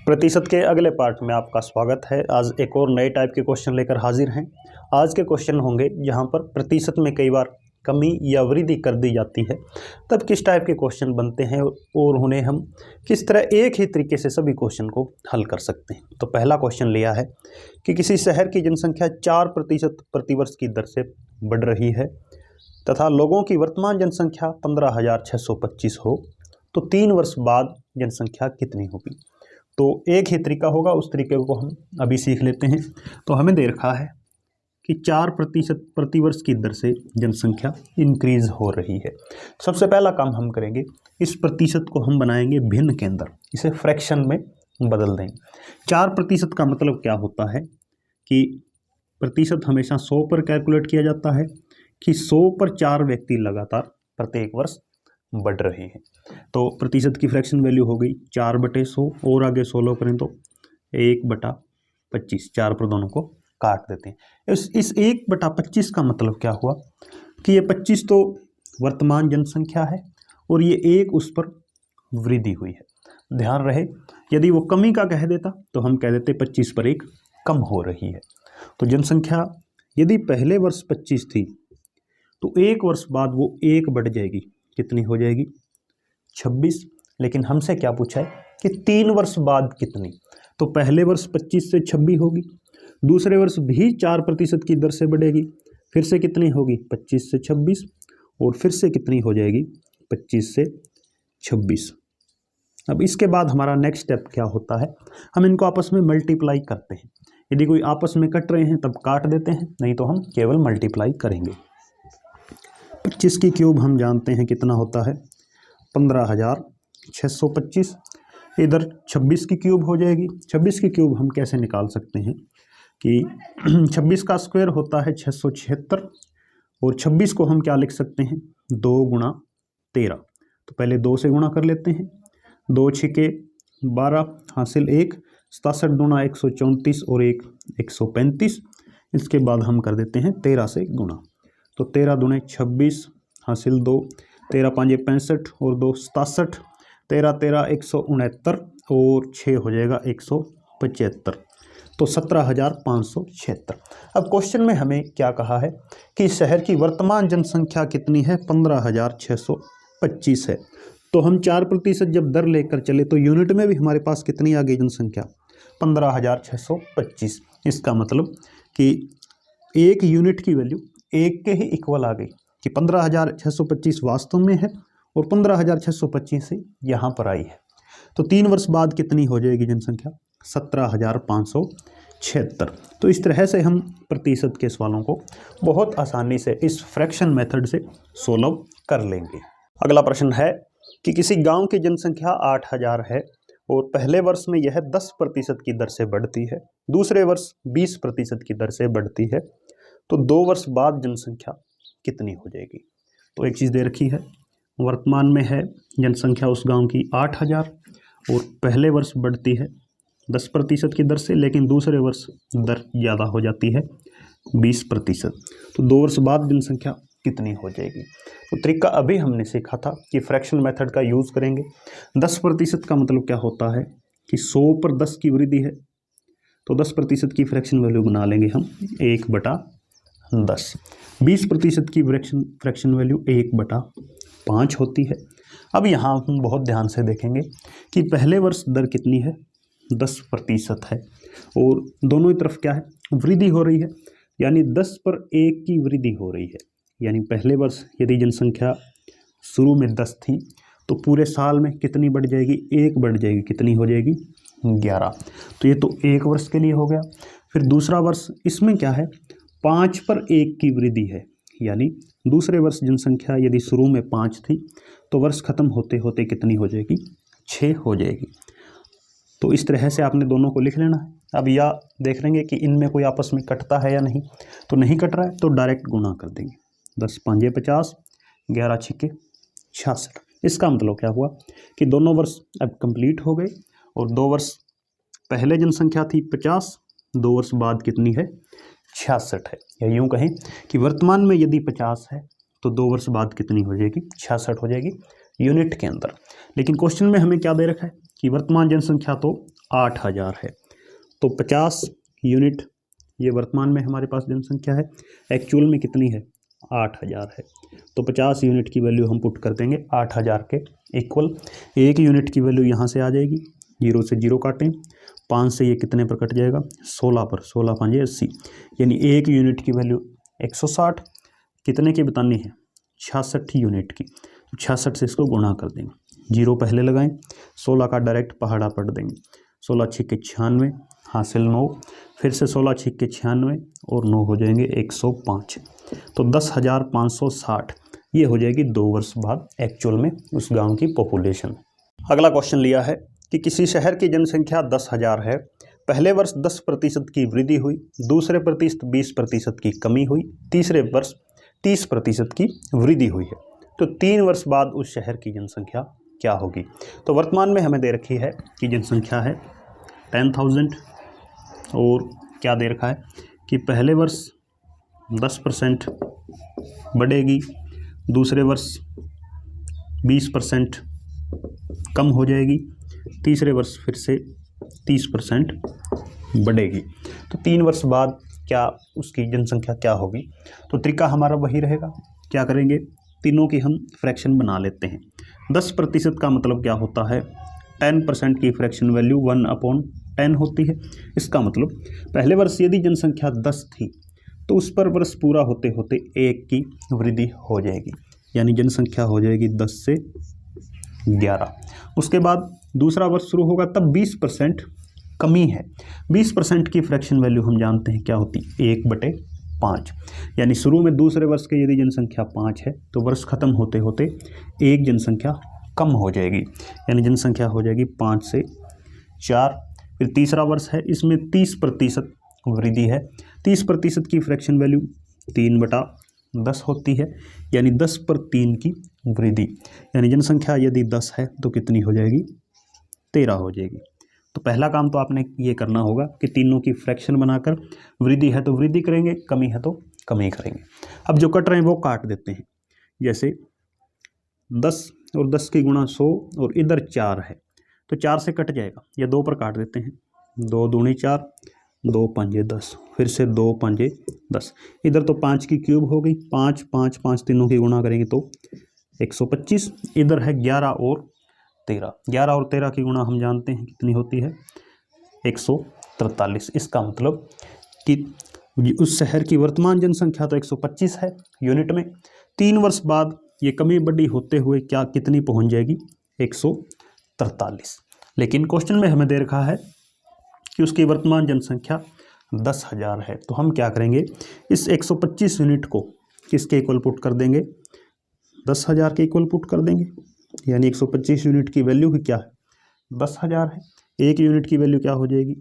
प्रतिशत के अगले पार्ट में आपका स्वागत है। आज एक और नए टाइप के क्वेश्चन लेकर हाजिर हैं। आज के क्वेश्चन होंगे जहां पर प्रतिशत में कई बार कमी या वृद्धि कर दी जाती है, तब किस टाइप के क्वेश्चन बनते हैं और उन्हें हम किस तरह एक ही तरीके से सभी क्वेश्चन को हल कर सकते हैं। तो पहला क्वेश्चन लिया है कि किसी शहर की जनसंख्या 4% प्रतिवर्ष की दर से बढ़ रही है तथा लोगों की वर्तमान जनसंख्या 15,625 हो, तो 3 वर्ष बाद जनसंख्या कितनी होगी। तो एक ही तरीका होगा, उस तरीके को हम अभी सीख लेते हैं। तो हमें दे रखा है कि 4% प्रतिवर्ष की दर से जनसंख्या इंक्रीज हो रही है। सबसे पहला काम हम करेंगे, इस प्रतिशत को हम बनाएंगे भिन्न के अंदर, इसे फ्रैक्शन में बदल देंगे। 4% का मतलब क्या होता है कि प्रतिशत हमेशा 100 पर कैलकुलेट किया जाता है कि 100 पर 4 व्यक्ति लगातार प्रत्येक वर्ष बढ़ रहे हैं। तो प्रतिशत की फ्रैक्शन वैल्यू हो गई 4/100 और आगे 16 करें तो 1/25, 4 पर दोनों को काट देते हैं। इस 1/25 का मतलब क्या हुआ कि ये 25 तो वर्तमान जनसंख्या है और ये 1 उस पर वृद्धि हुई है। ध्यान रहे, यदि वो कमी का कह देता तो हम कह देते 25 पर 1 कम हो रही है। तो जनसंख्या यदि पहले वर्ष 25 थी तो 1 वर्ष बाद वो 1 बढ़ जाएगी, कितनी हो जाएगी 26। लेकिन हमसे क्या पूछा है कि 3 वर्ष बाद कितनी। तो पहले वर्ष 25 से 26 होगी, दूसरे वर्ष भी 4% की दर से बढ़ेगी, फिर से कितनी होगी 25 से 26, और फिर से कितनी हो जाएगी 25 से 26। अब इसके बाद हमारा नेक्स्ट स्टेप क्या होता है, हम इनको आपस में मल्टीप्लाई करते हैं। यदि कोई आपस में कट रहे हैं तब काट देते हैं, नहीं तो हम केवल मल्टीप्लाई करेंगे। 25 की क्यूब हम जानते हैं कितना होता है 15,625। इधर 26 की क्यूब हो जाएगी। 26 की क्यूब हम कैसे निकाल सकते हैं कि 26 का स्क्वायर होता है 676, और 26 को हम क्या लिख सकते हैं 2 गुणा 13। तो पहले 2 से गुणा कर लेते हैं, 2 छिके 12 हासिल 1, 67 दूना 134 और 1 135। इसके बाद हम कर देते हैं 13 से गुणा, तो 13 दूने 26 हासिल 2, 13 5 65 और 2 67, 13 13 169 और 6 हो जाएगा 175, तो 17,576। अब क्वेश्चन में हमें क्या कहा है कि शहर की वर्तमान जनसंख्या कितनी है 15,625 है। तो हम 4% जब दर लेकर चले तो यूनिट में भी हमारे पास कितनी आ गई जनसंख्या 15,625। इसका मतलब कि एक यूनिट की वैल्यू 1 के ही इक्वल आ गई कि 15,625 वास्तव में है और 15,625 से यहाँ पर आई है। तो 3 वर्ष बाद कितनी हो जाएगी जनसंख्या 17,576। तो इस तरह से हम प्रतिशत के सवालों को बहुत आसानी से इस फ्रैक्शन मेथड से सोल्व कर लेंगे। अगला प्रश्न है कि किसी गांव की जनसंख्या 8,000 है और पहले वर्ष में यह 10% की दर से बढ़ती है, दूसरे वर्ष 20% की दर से बढ़ती है, तो 2 वर्ष बाद जनसंख्या कितनी हो जाएगी। तो एक चीज़ दे रखी है, वर्तमान में है जनसंख्या उस गांव की 8,000 और पहले वर्ष बढ़ती है 10% की दर से, लेकिन दूसरे वर्ष दर ज़्यादा हो जाती है 20%। तो 2 वर्ष बाद जनसंख्या कितनी हो जाएगी। तो तरीका अभी हमने सीखा था कि फ्रैक्शन मेथड का यूज़ करेंगे। 10% का मतलब क्या होता है कि 100 पर 10 की वृद्धि है, तो 10% की फ्रैक्शन वैल्यू बना लेंगे हम 1/10। 20% की फ्रैक्शन वैल्यू 1/5 होती है। अब यहाँ हम बहुत ध्यान से देखेंगे कि पहले वर्ष दर कितनी है 10% है और दोनों ही तरफ क्या है वृद्धि हो रही है, यानी 10 पर 1 की वृद्धि हो रही है। यानी पहले वर्ष यदि जनसंख्या शुरू में 10 थी तो पूरे साल में कितनी बढ़ जाएगी 1 बढ़ जाएगी, कितनी हो जाएगी 11। तो ये तो 1 वर्ष के लिए हो गया। फिर दूसरा वर्ष, इसमें क्या है 5 पर 1 की वृद्धि है, यानी दूसरे वर्ष जनसंख्या यदि शुरू में 5 थी तो वर्ष खत्म होते होते कितनी हो जाएगी 6 हो जाएगी। तो इस तरह से आपने दोनों को लिख लेना है। अब या देख लेंगे कि इनमें कोई आपस में कटता है या नहीं, तो नहीं कट रहा है तो डायरेक्ट गुणा कर देंगे। 10 5 50, 11 6 66। इसका मतलब क्या हुआ कि दोनों वर्ष अब कंप्लीट हो गए और 2 वर्ष पहले जनसंख्या थी 50, 2 वर्ष बाद कितनी है 66 है। या यूँ कहें कि वर्तमान में यदि 50 है तो 2 वर्ष बाद कितनी हो जाएगी 66 हो जाएगी यूनिट के अंदर। लेकिन क्वेश्चन में हमें क्या दे रखा है कि वर्तमान जनसंख्या तो 8000 है। तो 50 यूनिट ये वर्तमान में हमारे पास जनसंख्या है, एक्चुअल में कितनी है 8000 है। तो 50 यूनिट की वैल्यू हम पुट कर देंगे 8000 के इक्वल। 1 यूनिट की वैल्यू यहाँ से आ जाएगी, 0 से 0 काटें, 5 से ये कितने पर कट जाएगा 16 पर, 16 5 80, यानी 1 यूनिट की वैल्यू 160। कितने की बतानी है 66 यूनिट की, 66 से इसको गुणा कर देंगे, 0 पहले लगाएं, 16 का डायरेक्ट पहाड़ा पढ़ देंगे, 16 छिक्के 96 हासिल 9, फिर से 16 छिक्के 96 और 9 हो जाएंगे 105। तो 10,560 ये हो जाएगी 2 वर्ष बाद एक्चुअल में उस गांव की पॉपुलेशन। अगला क्वेश्चन लिया है कि किसी शहर की जनसंख्या 10,000 है, पहले वर्ष 10% की वृद्धि हुई, दूसरे 20% की कमी हुई, तीसरे वर्ष 30% की वृद्धि हुई है, तो 3 वर्ष बाद उस शहर की जनसंख्या क्या होगी। तो वर्तमान में हमें दे रखी है कि जनसंख्या है 10,000 और क्या दे रखा है कि पहले वर्ष 10% बढ़ेगी, दूसरे वर्ष 20% कम हो जाएगी, तीसरे वर्ष फिर से 30% बढ़ेगी। तो 3 वर्ष बाद क्या उसकी जनसंख्या क्या होगी। तो तरीका हमारा वही रहेगा, क्या करेंगे तीनों की हम फ्रैक्शन बना लेते हैं। 10% का मतलब क्या होता है 10% की फ्रैक्शन वैल्यू 1/10 होती है। इसका मतलब पहले वर्ष यदि जनसंख्या 10 थी तो उस पर वर्ष पूरा होते होते 1 की वृद्धि हो जाएगी, यानी जनसंख्या हो जाएगी 10 से 11। उसके बाद दूसरा वर्ष शुरू होगा तब 20% कमी है। 20% की फ्रैक्शन वैल्यू हम जानते हैं क्या होती है 1/5, यानी शुरू में दूसरे वर्ष की यदि जनसंख्या 5 है तो वर्ष खत्म होते होते 1 जनसंख्या कम हो जाएगी, यानी जनसंख्या हो जाएगी 5 से 4। फिर तीसरा वर्ष है, इसमें 30% वृद्धि है, 30% की फ्रैक्शन वैल्यू 3/10 होती है, यानी 10/3 की वृद्धि, यानी जनसंख्या यदि 10 है तो कितनी हो जाएगी 13 हो जाएगी। तो पहला काम तो आपने ये करना होगा कि तीनों की फ्रैक्शन बनाकर वृद्धि है तो वृद्धि करेंगे, कमी है तो कमी करेंगे। अब जो कट रहे हैं वो काट देते हैं, जैसे 10 और 10 की गुणा 100 और इधर 4 है तो 4 से कट जाएगा, या 2 पर काट देते हैं, 2 दूनी 4, 2 पंजे 10, फिर से 2 पंजे 10, इधर तो 5 की क्यूब हो गई, 5 5 5 तीनों की गुणा करेंगे तो 125, इधर है 11 और 13, 11 और 13 की गुणा हम जानते हैं कितनी होती है 143। इसका मतलब कि उस शहर की वर्तमान जनसंख्या तो 125 है यूनिट में, 3 वर्ष बाद ये कमी बढ़ी होते हुए क्या कितनी पहुंच जाएगी 143। लेकिन क्वेश्चन में हमें दे रखा है कि उसकी वर्तमान जनसंख्या 10,000 है, तो हम क्या करेंगे इस 125 यूनिट को किसके इक्वल पुट कर देंगे 10,000 के इक्वल पुट कर देंगे, यानी 125 यूनिट की वैल्यू की क्या है 10,000 है, 1 यूनिट की वैल्यू क्या हो जाएगी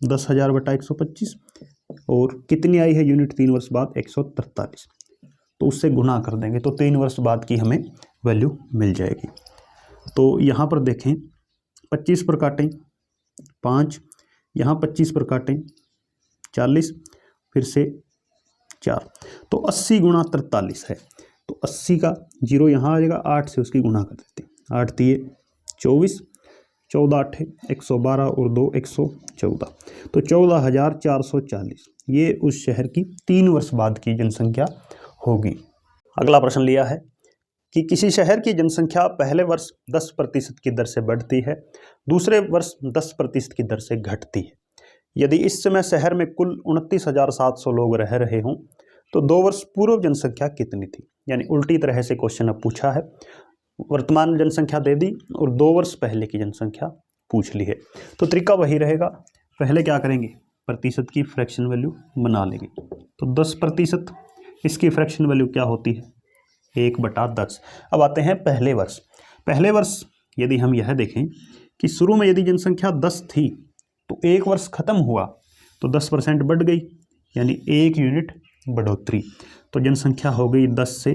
10,000 बटा 125, और कितनी आई है यूनिट 3 वर्ष बाद 143, तो उससे गुना कर देंगे तो 3 वर्ष बाद की हमें वैल्यू मिल जाएगी। तो यहाँ पर देखें 25 पर काटें 5, यहाँ 25 पर काटें 40, फिर से 4, तो 80 गुणा 43 है, तो 80 का 0 यहाँ आ जाएगा, 8 से उसकी गुणा कर देते हैं, 8 तिये 24, 14 8 112 और 2 114, तो 14,440 ये उस शहर की 3 वर्ष बाद की जनसंख्या होगी। अगला प्रश्न लिया है कि किसी शहर की जनसंख्या पहले वर्ष 10% की दर से बढ़ती है, दूसरे वर्ष 10% की दर से घटती है। यदि इस समय शहर में कुल 29,700 लोग रह रहे हों तो 2 वर्ष पूर्व जनसंख्या कितनी थी, यानी उल्टी तरह से क्वेश्चन अब पूछा है, वर्तमान जनसंख्या दे दी और 2 वर्ष पहले की जनसंख्या पूछ ली है। तो तरीका वही रहेगा, पहले क्या करेंगे प्रतिशत की फ्रैक्शन वैल्यू बना लेंगे, तो 10% इसकी फ्रैक्शन वैल्यू क्या होती है 1/10। अब आते हैं पहले वर्ष। पहले वर्ष यदि हम यह देखें कि शुरू में यदि जनसंख्या 10 थी तो 1 वर्ष खत्म हुआ तो 10% बढ़ गई, यानी 1 यूनिट बढ़ोतरी, तो जनसंख्या हो गई 10 से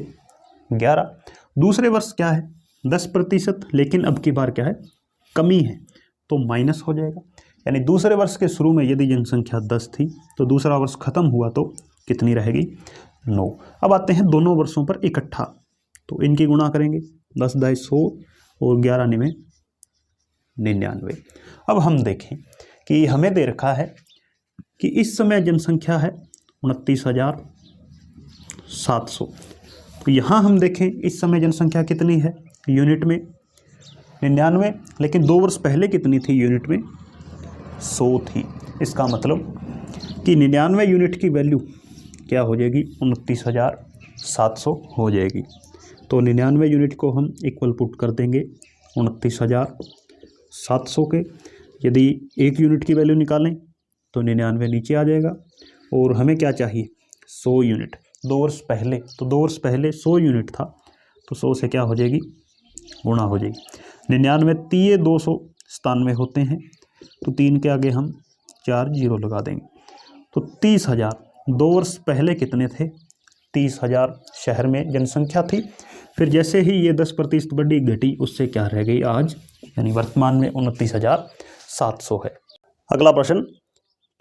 11। दूसरे वर्ष क्या है 10%, लेकिन अब की बार क्या है कमी है तो माइनस हो जाएगा, यानी दूसरे वर्ष के शुरू में यदि जनसंख्या 10 थी तो दूसरा वर्ष खत्म हुआ तो कितनी रहेगी 9। अब आते हैं दोनों वर्षों पर इकट्ठा, तो इनकी गुणा करेंगे 10 दाई 100 और 11 निमे 99। अब हम देखें कि हमें दे रखा है कि इस समय जनसंख्या है 29,700। तो यहाँ हम देखें इस समय जनसंख्या कितनी है यूनिट में 99, लेकिन 2 वर्ष पहले कितनी थी यूनिट में 100 थी। इसका मतलब कि 99 यूनिट की वैल्यू क्या हो जाएगी 29,700 हो जाएगी। तो 99 यूनिट को हम इक्वल पुट कर देंगे 29,700 के। यदि 1 यूनिट की वैल्यू निकालें तो 99 नीचे आ जाएगा और हमें क्या चाहिए 100 यूनिट। 2 वर्ष पहले, तो 2 वर्ष पहले 100 यूनिट था, तो 100 से क्या हो जाएगी गुणा हो जाएगी। 99 तीय 297 होते हैं, तो 3 के आगे हम 4 जीरो लगा देंगे, तो 30,000। 2 वर्ष पहले कितने थे 30,000 शहर में जनसंख्या थी। फिर जैसे ही ये 10% बढ़ी घटी, उससे क्या रह गई आज, यानी वर्तमान में 29,700 है। अगला प्रश्न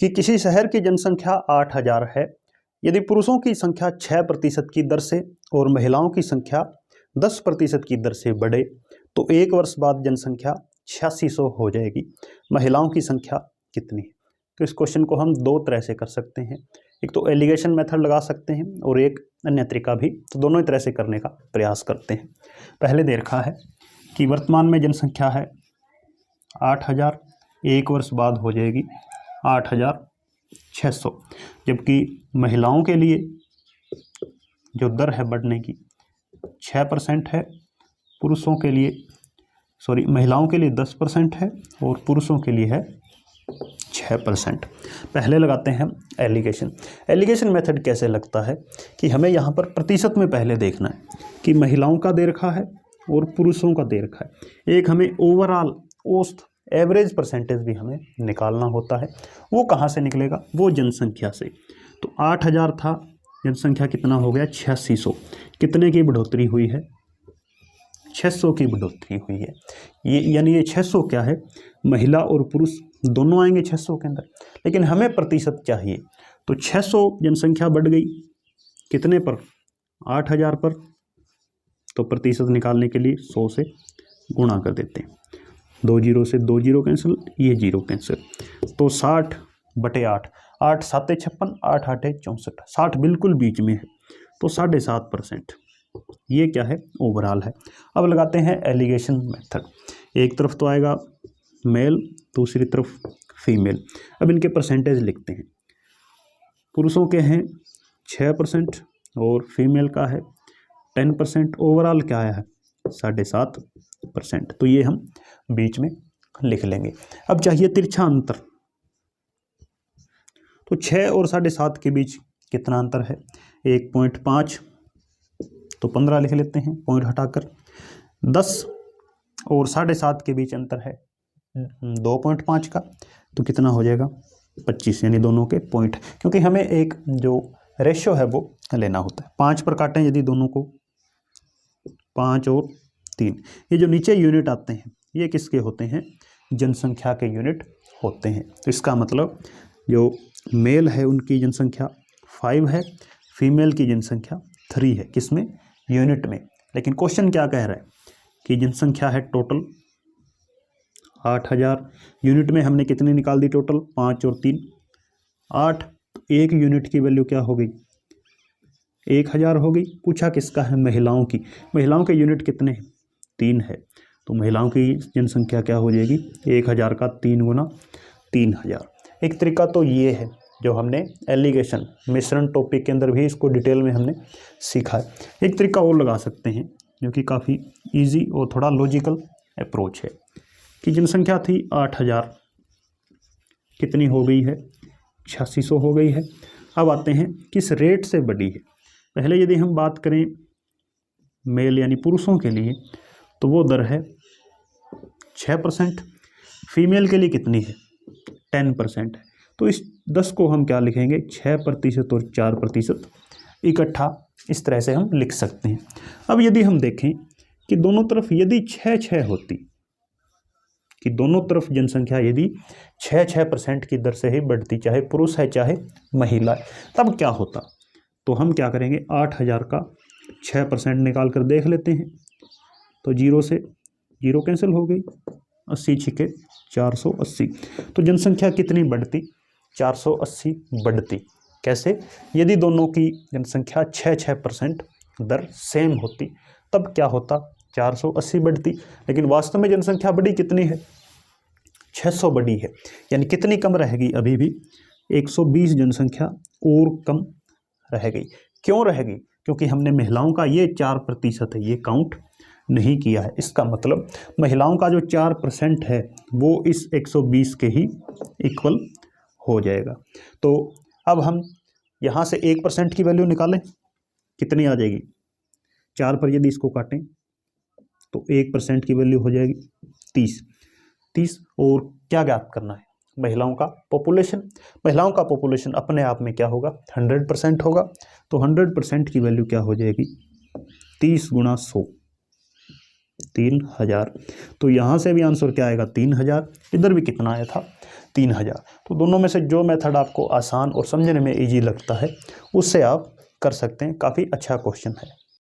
कि किसी शहर की जनसंख्या 8,000 है, यदि पुरुषों की संख्या 6% की दर से और महिलाओं की संख्या 10% की दर से बढ़े तो 1 वर्ष बाद जनसंख्या 8600 हो जाएगी। महिलाओं की संख्या कितनी है? तो इस क्वेश्चन को हम 2 तरह से कर सकते हैं। एक तो एलिगेशन मेथड लगा सकते हैं और एक अन्य तरीका भी, तो दोनों ही तरह से करने का प्रयास करते हैं। पहले दे रखा है कि वर्तमान में जनसंख्या है 8,000, 1 वर्ष बाद हो जाएगी 8,600, जबकि महिलाओं के लिए जो दर है बढ़ने की 6% है, पुरुषों के लिए महिलाओं के लिए 10% है और पुरुषों के लिए है 6%। पहले लगाते हैं एलिगेशन। एलिगेशन मेथड कैसे लगता है कि हमें यहाँ पर प्रतिशत में पहले देखना है कि महिलाओं का दे रखा है और पुरुषों का दे रखा है। एक हमें ओवरऑल औसत एवरेज परसेंटेज भी हमें निकालना होता है। वो कहाँ से निकलेगा, वो जनसंख्या से। तो 8,000 था, जनसंख्या कितना हो गया 8600। कितने की बढ़ोतरी हुई है 600 की बढ़ोतरी हुई है। ये यानी ये 600 क्या है, महिला और पुरुष दोनों आएंगे 600 के अंदर, लेकिन हमें प्रतिशत चाहिए। तो 600 जनसंख्या बढ़ गई कितने पर 8,000 पर, तो प्रतिशत निकालने के लिए 100 से गुणा कर देते हैं। 2 जीरो से 2 जीरो कैंसिल, ये जीरो कैंसिल, तो 60/8, 8 7 56, 8 8 64, 60 बिल्कुल बीच में है, तो 7.5%। ये क्या है ओवरऑल है। अब लगाते हैं एलिगेशन मेथड। एक तरफ तो आएगा मेल, दूसरी तरफ फीमेल। अब इनके परसेंटेज लिखते हैं। पुरुषों के हैं 6% और फीमेल का है 10%। ओवरऑल क्या आया है 7.5%, तो ये हम बीच में लिख लेंगे। अब चाहिए तिरछा अंतर, तो 6 और 7.5 के बीच कितना अंतर है 1.5, तो 15 लिख लेते हैं पॉइंट हटाकर। 10 और 7.5 के बीच अंतर है 2.5 का, तो कितना हो जाएगा 25, यानी दोनों के पॉइंट, क्योंकि हमें एक जो रेशियो है वो लेना होता है। 5 पर काटें यदि दोनों को, 5 और 3, ये जो नीचे यूनिट आते हैं ये किसके होते हैं, जनसंख्या के यूनिट होते हैं। तो इसका मतलब जो मेल है उनकी जनसंख्या 5 है, फीमेल की जनसंख्या 3 है, किसमें यूनिट में। लेकिन क्वेश्चन क्या कह रहा है कि जनसंख्या है टोटल 8,000, यूनिट में हमने कितनी निकाल दी टोटल 5 और 3 8, तो 1 यूनिट की वैल्यू क्या हो गई 1,000 हो गई। पूछा किसका है, महिलाओं की। महिलाओं के यूनिट कितने हैं 3 है, तो महिलाओं की जनसंख्या क्या हो जाएगी 1,000 का 3 गुना 3,000। एक तरीका तो ये है जो हमने एलिगेशन मिश्रण टॉपिक के अंदर भी इसको डिटेल में हमने सीखा है। एक तरीका और लगा सकते हैं जो कि काफ़ी इजी और थोड़ा लॉजिकल अप्रोच है कि जनसंख्या थी 8,000, कितनी हो गई है 8600 हो गई है। अब आते हैं किस रेट से बढ़ी है। पहले यदि हम बात करें मेल यानी पुरुषों के लिए, तो वो दर है 6%, फीमेल के लिए कितनी है 10% है। तो इस 10 को हम क्या लिखेंगे 6% और 4% इकट्ठा, इस तरह से हम लिख सकते हैं। अब यदि हम देखें कि दोनों तरफ यदि 6 होती, कि दोनों तरफ जनसंख्या यदि 6% की दर से ही बढ़ती, चाहे पुरुष है चाहे महिला है, तब क्या होता। तो हम क्या करेंगे 8,000 का 6% निकाल कर देख लेते हैं, तो 0 से 0 कैंसिल हो गई, 80 छिके 480। तो जनसंख्या कितनी बढ़ती? 480 बढ़ती। कैसे? यदि दोनों की जनसंख्या 6% दर सेम होती तब क्या होता? 480 बढ़ती। लेकिन वास्तव में जनसंख्या बड़ी कितनी है? 600 बड़ी है। यानी कितनी कम रहेगी? अभी भी 120 जनसंख्या और कम रह गई। क्यों रहेगी? क्योंकि हमने महिलाओं का ये 4% है ये काउंट नहीं किया है। इसका मतलब महिलाओं का जो 4% है वो इस 120 के ही इक्वल हो जाएगा। तो अब हम यहाँ से 1% की वैल्यू निकालें, कितनी आ जाएगी? 4 पर यदि इसको काटें तो 1% की वैल्यू हो जाएगी 30। और क्या ज्ञात करना है? महिलाओं का पॉपुलेशन। महिलाओं का पॉपुलेशन अपने आप में क्या होगा? 100% होगा। तो 100% की वैल्यू क्या हो जाएगी? 30 गुणा 100, 3000। तो यहाँ से भी आंसर क्या आएगा? 3000। इधर भी कितना आया था? 3000। तो दोनों में से जो मेथड आपको आसान और समझने में ईजी लगता है उससे आप कर सकते हैं। काफ़ी अच्छा क्वेश्चन है।